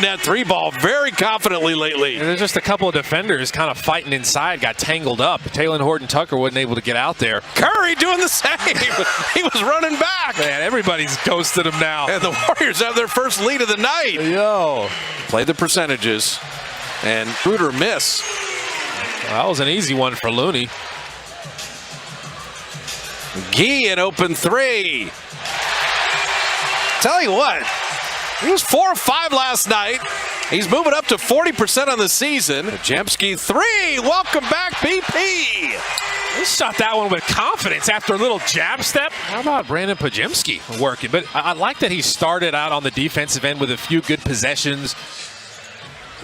That three ball very confidently lately. And there's just a couple of defenders kind of fighting inside, got tangled up. Taylor Horton-Tucker wasn't able to get out there. Curry doing the same. He was running back. Man, everybody's ghosted him now. And the Warriors have their first lead of the night. Yo. Play the percentages. And Bruder miss. Well, that was an easy one for Looney. Gee, an open three. Tell you what, he was 4 of 5 last night. He's moving up to 40% on the season. Podziemski three. Welcome back, BP. He shot that one with confidence after a little jab step. How about Brandon Podziemski working? But I like that he started out on the defensive end with a few good possessions.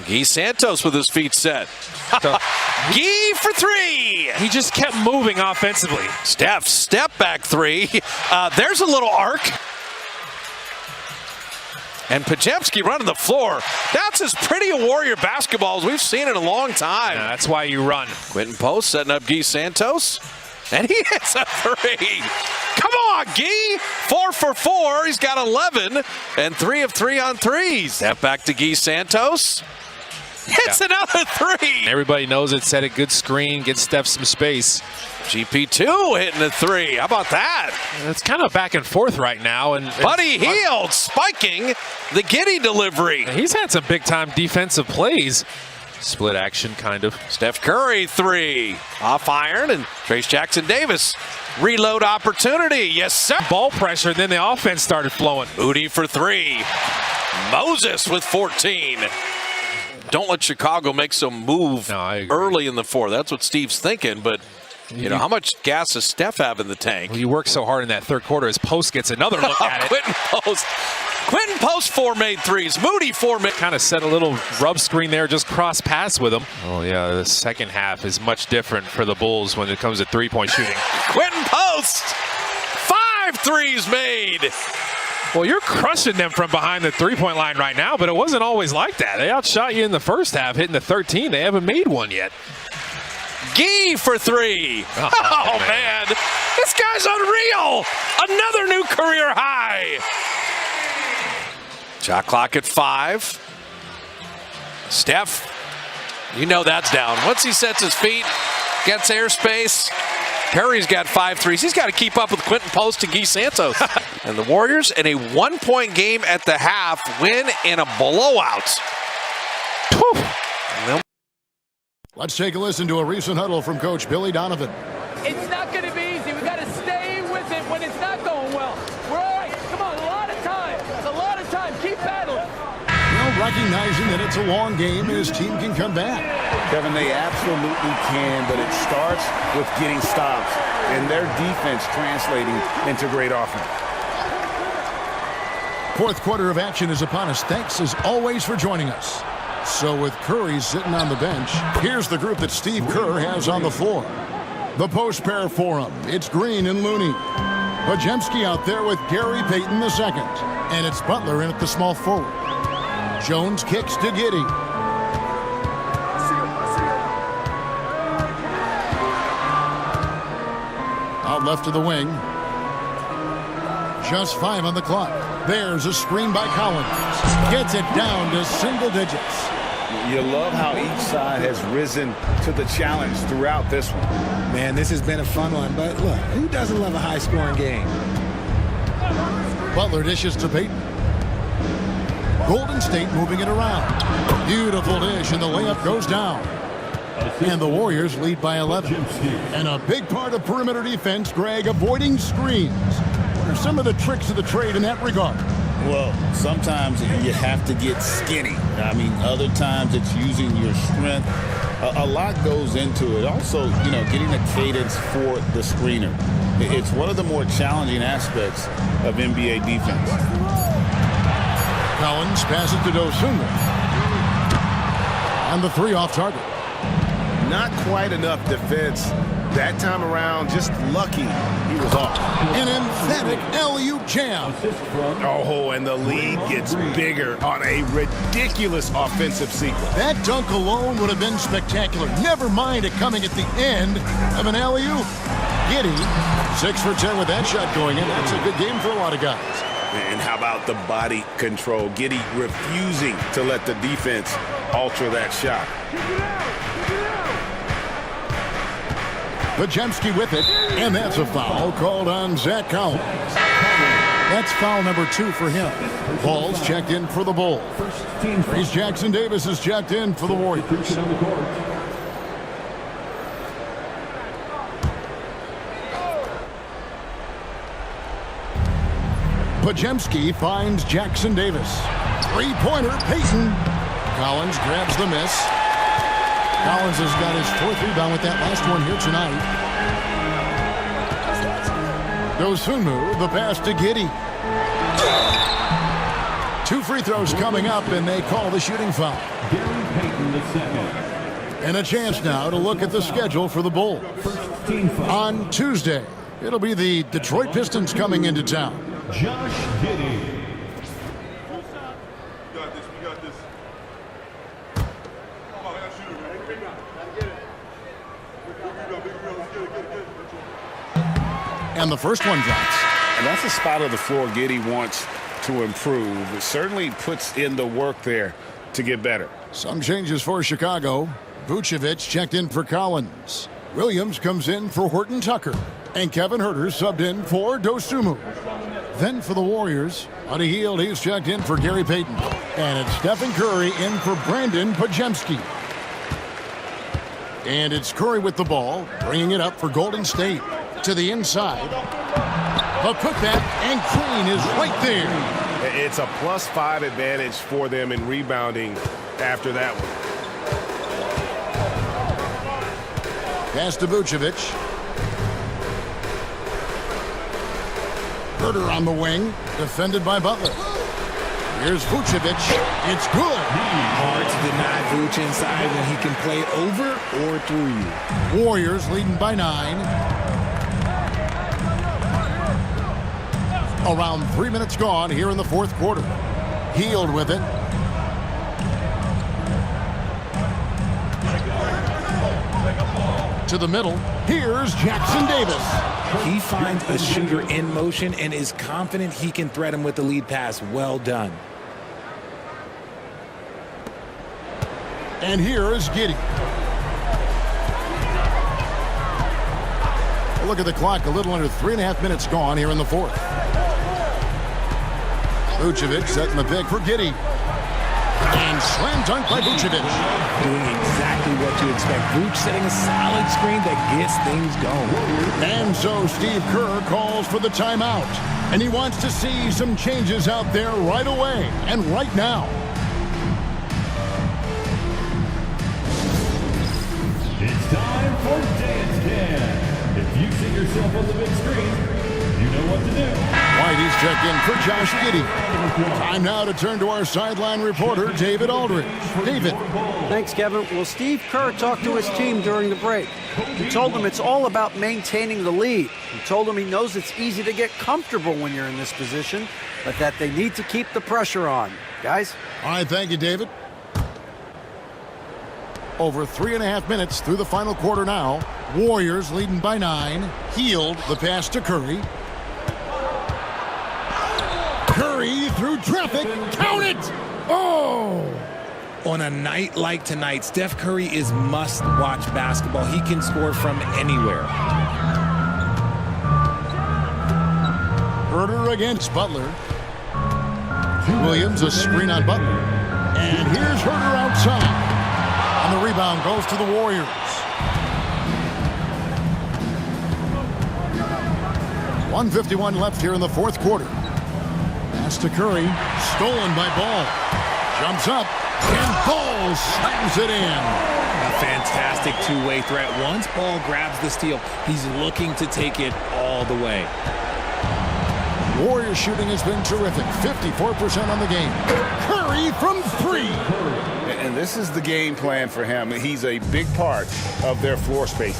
Guy Santos with his feet set. Guy for three. He just kept moving offensively. Steph, step back three. There's a little arc. And Podziemski running the floor. That's as pretty a Warrior basketball as we've seen in a long time. Yeah, that's why you run. Quentin Post setting up Guy Santos. And he hits a three. Come on, Guy. 4 for 4. He's got 11. And 3 of 3 on threes. Step back to Guy Santos. Hits another three. Everybody knows it. Set a good screen. Get Steph some space. GP2 hitting a three. How about that? It's kind of back and forth right now. And Buddy Hield spiking the Giddey delivery. He's had some big-time defensive plays. Split action, kind of. Steph Curry three. Off iron, and Trace Jackson-Davis. Reload opportunity. Yes, sir. Ball pressure, and then the offense started flowing. Udi for three. Moses with 14. Don't let Chicago make some move early in the fourth. That's what Steve's thinking, but you know, how much gas does Steph have in the tank? Well, you work so hard in that third quarter as Post gets another look at it. Quentin Post 4 made threes. Moody 4 made. Kind of set a little rub screen there, just cross pass with him. Oh, yeah, the second half is much different for the Bulls when it comes to three-point shooting. Quentin Post, 5 threes made. Well, you're crushing them from behind the three-point line right now, but it wasn't always like that. They outshot you in the first half, hitting the 13. They haven't made one yet. Gee for three. Oh man. This guy's unreal. Another new career high. Shot clock at 5. Steph, you know that's down. Once he sets his feet, gets airspace. Curry's got 5 threes. He's got to keep up with Quentin Post and Guy Santos. And the Warriors in a 1-point game at the half win in a blowout. Let's take a listen to a recent huddle from Coach Billy Donovan. It's not going to be easy. We've got to stay with it when it's not going well. We're all right. Come on, a lot of time. It's a lot of time. Keep battling. Well, recognizing that it's a long game and his team can come back. Kevin, they absolutely can, but it starts with getting stops and their defense translating into great offense. Fourth quarter of action is upon us. Thanks as always for joining us. So with Curry sitting on the bench, here's the group that Steve Kerr has on the floor. The post pair for him. It's Green and Looney. Podziemski out there with Gary Payton II. And it's Butler in at the small forward. Jones kicks to Giddey. Out left to the wing. Just 5 on the clock. There's a screen by Collins. Gets it down to single digits. You love how each side has risen to the challenge throughout this one. Man, this has been a fun one, but look, who doesn't love a high-scoring game? Butler dishes to Payton. Golden State moving it around. Beautiful dish, and the layup goes down. And the Warriors lead by 11. And a big part of perimeter defense, Greg, avoiding screens. What are some of the tricks of the trade in that regard? Well, sometimes you have to get skinny. I mean, other times it's using your strength. A lot goes into it. Also, you know, getting a cadence for the screener. It's one of the more challenging aspects of NBA defense. Collins passes to Dosunmu. And the 3 off target. Not quite enough defense that time around. Just lucky he was off. An emphatic LU jam. Oh, and the lead gets bigger on a ridiculous offensive sequence. That dunk alone would have been spectacular. Never mind it coming at the end of an LU. Giddey, 6 for 10 with that shot going in. That's a good game for a lot of guys. And how about the body control? Giddey refusing to let the defense alter that shot. Pajemski with it, and that's a foul called on Zach Collins. That's foul number 2 for him. Paul's checked in for the Bulls. Reese Jackson Davis is checked in for the Warriors. Pajemski finds Jackson Davis. Three-pointer, Payton. Collins grabs the miss. Collins has got his 4th rebound with that last one here tonight. Dosunmu, the pass to Giddey. 2 free throws coming up, and they call the shooting foul. And a chance now to look at the schedule for the Bulls. On Tuesday, it'll be the Detroit Pistons coming into town. Josh Giddey. And the first one drops. And that's a spot of the floor Giddey wants to improve. It certainly puts in the work there to get better. Some changes for Chicago. Vucevic checked in for Collins. Williams comes in for Horton Tucker. And Kevin Huerter subbed in for Dosunmu. Then for the Warriors, Buddy Hield, he's checked in for Gary Payton. And it's Stephen Curry in for Brandon Pajemski. And it's Curry with the ball, bringing it up for Golden State. To the inside. A putback, and Green is right there. It's a +5 advantage for them in rebounding after that one. Pass to Vucevic. Huerter on the wing, defended by Butler. Here's Vucevic. It's good. Hard to deny Vuce inside when he can play over or through you. Warriors leading by 9. Around 3 minutes gone here in the 4th quarter. Hield with it. To the middle. Here's Jackson Davis. He finds a shooter in motion and is confident he can threat him with the lead pass. Well done. And here is Giddey. Look at the clock. A little under 3.5 minutes gone here in the 4th. Vucevic setting the pick for Giddey. And slam dunk by Vucevic. Doing exactly what you expect. Vuce setting a solid screen that gets things going. And so Steve Kerr calls for the timeout. And he wants to see some changes out there right away and right now. It's time for Dance Cam. If you see yourself on the big screen, you know what to do. Whitey's checked in for Josh Giddey. Time now to turn to our sideline reporter, David Aldridge. David. Thanks, Kevin. Well, Steve Kerr talked to his team during the break. He told them it's all about maintaining the lead. He told them he knows it's easy to get comfortable when you're in this position, but that they need to keep the pressure on. Guys? All right, thank you, David. Over 3.5 minutes through the final quarter now. Warriors leading by 9. Hield, the pass to Curry. Curry through traffic. Count it! Oh! On a night like tonight, Steph Curry is must-watch basketball. He can score from anywhere. Huerter against Butler. Williams, a screen on Butler. And here's Huerter outside. And the rebound goes to the Warriors. .151 left here in the 4th quarter. Pass to Curry. Stolen by Ball. Jumps up. And Ball slams it in. A fantastic two-way threat. Once Ball grabs the steal, he's looking to take it all the way. Warriors shooting has been terrific. 54% on the game. Curry from 3. And this is the game plan for him. He's a big part of their floor space.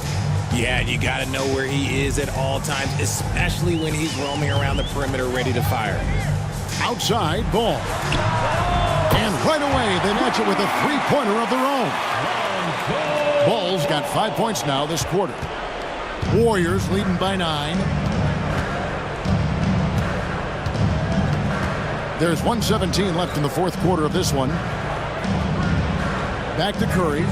Yeah, and you got to know where he is at all times, especially when he's roaming around the perimeter ready to fire. Outside, Ball. And right away, they match it with a three-pointer of their own. Ball's got 5 points now this quarter. Warriors leading by 9. There's 1:17 left in the fourth quarter of this one. Back to Curry.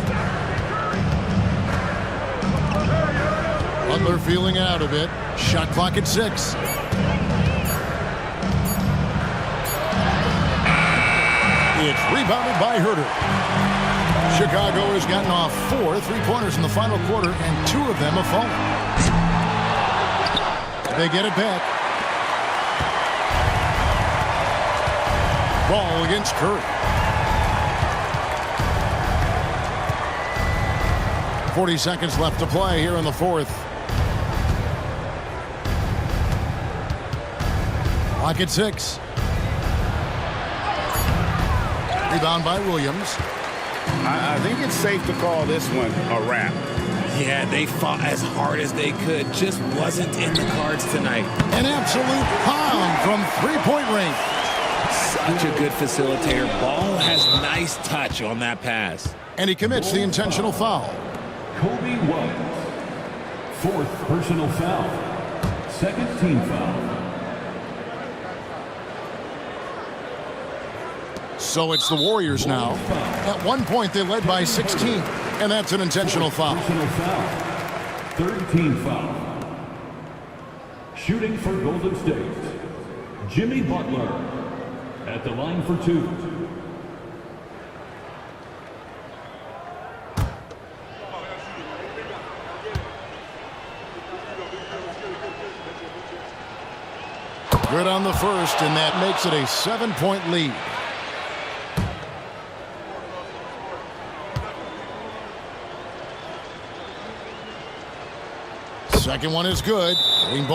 Butler feeling it out a bit. Shot clock at 6. It's rebounded by Herter. Chicago has gotten off 4 3-pointers in the final quarter, and 2 of them have fallen. They get it back. Ball against Curry. 40 seconds left to play here in the fourth. Clock at 6. Rebound by Williams. I think it's safe to call this one a wrap. Yeah, they fought as hard as they could. Just wasn't in the cards tonight. An absolute pound from three-point range. Such a good facilitator. Ball has nice touch on that pass. And he commits the intentional foul. Kobe White. 4th personal foul. 2nd team foul. So it's the Warriors now. At one point, they led by 16, and that's an intentional foul. Personal foul. 3rd team foul. Shooting for Golden State, Jimmy Butler. At the line for 2. Good on the first, and that makes it a 7-point lead. Second one is good.